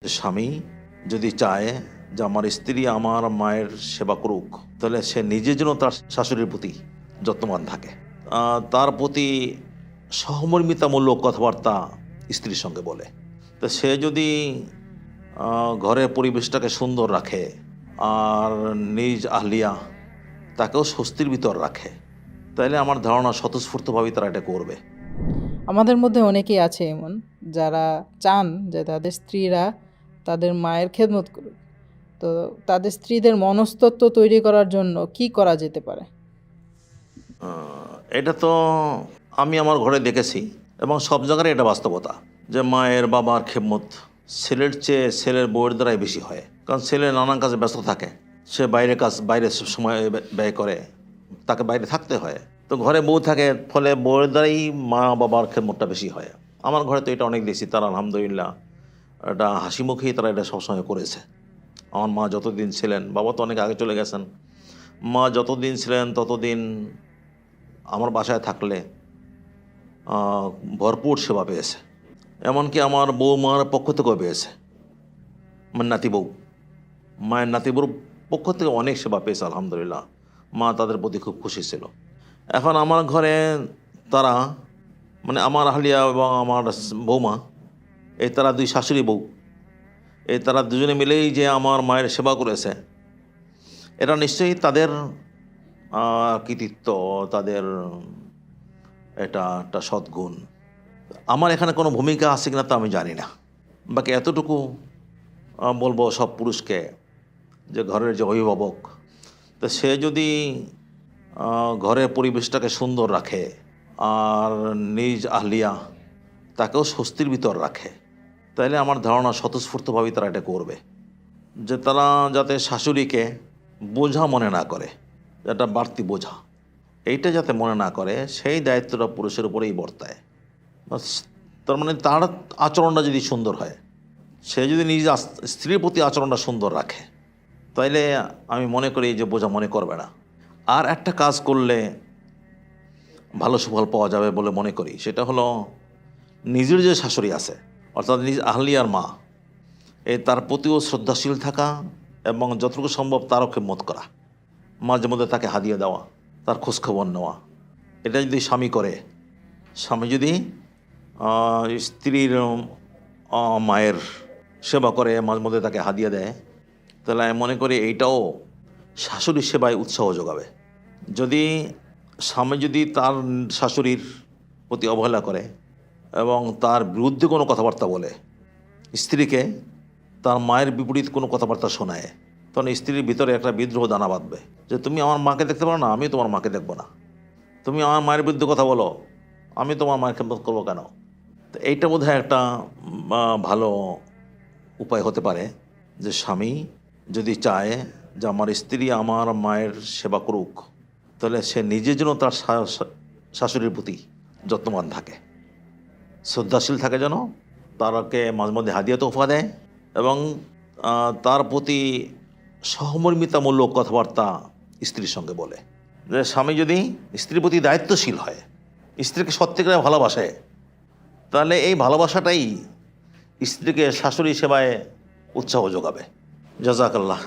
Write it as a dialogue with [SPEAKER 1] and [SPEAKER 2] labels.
[SPEAKER 1] স্বামী যদি চায় যে আমার স্ত্রী আমার মায়ের সেবা করুক, তাহলে সে নিজে যেন তার শাশুড়ির প্রতি যত্নবান থাকে, তার প্রতি সহমর্মিতামূলক কথাবার্তা স্ত্রীর সঙ্গে বলে। তো সে যদি ঘরের পরিবেশটাকে সুন্দর রাখে আর নিজ আহলিয়া তাকেও স্বস্তির ভিতর রাখে, তাইলে আমার ধারণা স্বতঃস্ফূর্তভাবেই তারা এটা করবে।
[SPEAKER 2] আমাদের মধ্যে অনেকেই আছে এমন যারা চান যে তাদের স্ত্রীরা তাদের মায়ের খেদমত করুক। তো তাদের স্ত্রীদের মনস্তত্ত্ব তৈরি করার জন্য কি করা যেতে পারে?
[SPEAKER 1] এটা তো আমি আমার ঘরে দেখেছি এবং সব জায়গায় এটা বাস্তবতা যে মায়ের বাবার খেদমত ছেলের চেয়ে ছেলের বউয়ের দ্বারাই বেশি হয়। কারণ ছেলে নানান কাজে ব্যস্ত থাকে, সে বাইরে সময় ব্যয় করে, তাকে বাইরে থাকতে হয়। তো ঘরে বউ থাকে, ফলে বউয়ের দ্বারাই মা বাবার খেদমতটা বেশি হয়। আমার ঘরে তো এটা অনেক দেখছি, তারা আলহামদুলিল্লাহ এটা হাসি মুখেই তারা এটা সবসময় করেছে। আমার মা যতদিন ছিলেন, বাবা তো অনেক আগে চলে গেছেন, মা যতদিন ছিলেন ততদিন আমার বাসায় থাকলে ভরপুর সেবা পেয়েছে। এমনকি আমার বৌমার পক্ষ থেকেও পেয়েছে, আমার নাতি বউ, মায়ের নাতি বউর পক্ষ থেকে অনেক সেবা পেয়েছে আলহামদুলিল্লাহ। মা তাদের প্রতি খুব খুশি ছিল। এখন আমার ঘরে তারা মানে আমার আহলিয়া এবং আমার বৌমা, এই তারা দুই শাশুড়ি বউ, এই তারা দুজনে মিলেই যে আমার মায়ের সেবা করেছে, এটা নিশ্চয়ই তাদের কৃতিত্ব, তাদের এটা একটা সদ্গুণ। আমার এখানে কোনো ভূমিকা আছে কিনা তা আমি জানি না। বাকি এতটুকু বলবো সব পুরুষকে, যে ঘরের যে অভিভাবক, তো সে যদি ঘরের পরিবেশটাকে সুন্দর রাখে আর নিজ আহলিয়া তাকেও স্বস্তির ভিতর রাখে, তাইলে আমার ধারণা স্বতঃস্ফূর্তভাবেই তারা এটা করবে। যে তারা যাতে শাশুড়িকে বোঝা মনে না করে, এটা বাড়তি বোঝা, এইটা যাতে মনে না করে, সেই দায়িত্বটা পুরুষের উপরেই বর্তায়। তার মানে তার আচরণটা যদি সুন্দর হয়, সে যদি নিজ স্ত্রীর প্রতি আচরণটা সুন্দর রাখে, তাইলে আমি মনে করি যে বোঝা মনে করবে না। আর একটা কাজ করলে ভালো সুফল পাওয়া যাবে বলে মনে করি, সেটা হলো নিজের যে শাশুড়ি আছে, অর্থাৎ নিজ আহলিয়ার মা, তার প্রতিও শ্রদ্ধাশীল থাকা এবং যতটুকু সম্ভব তারও খেদমত করা, মাঝে মধ্যে তাকে হাদিয়া দেওয়া, তার খোঁজখবর নেওয়া। এটা যদি স্বামী করে, স্বামী যদি স্ত্রীর মায়ের সেবা করে, মাঝে মধ্যে তাকে হাদিয়া দেয়, তাহলে আমি মনে করি এইটাও শাশুড়ির সেবায় উৎসাহ যোগাবে। যদি স্বামী যদি তার শাশুড়ির প্রতি অবহেলা করে এবং তার বিরুদ্ধে কোনো কথাবার্তা বলে, স্ত্রীকে তার মায়ের বিপরীত কোনো কথাবার্তা শোনায়, তখন স্ত্রীর ভিতরে একটা বিদ্রোহ দানা বাঁধবে যে তুমি আমার মাকে দেখতে পারো না, আমি তোমার মাকে দেখবো না। তুমি আমার মায়ের বিরুদ্ধে কথা বলো, আমি তোমার মায়ের খেদমত করবো কেন? তো এইটা বোধহয় একটা ভালো উপায় হতে পারে যে স্বামী যদি চায় যে আমার স্ত্রী আমার মায়ের সেবা করুক, তাহলে সে নিজে যেন তার শাশুড়ির প্রতি যত্নবান থাকে, শ্রদ্ধাশীল থাকে, যেন তারকে মাঝে মধ্যে হাদিয়া তোফা দেয় এবং তার প্রতি সহমর্মিতামূলক কথাবার্তা স্ত্রীর সঙ্গে বলে। যে স্বামী যদি স্ত্রীর প্রতি দায়িত্বশীল হয়, স্ত্রীকে সত্যিকারে ভালোবাসে, তাহলে এই ভালোবাসাটাই স্ত্রীকে শাশুড়ি সেবায় উৎসাহ যোগাবে। জাযাকাল্লাহ।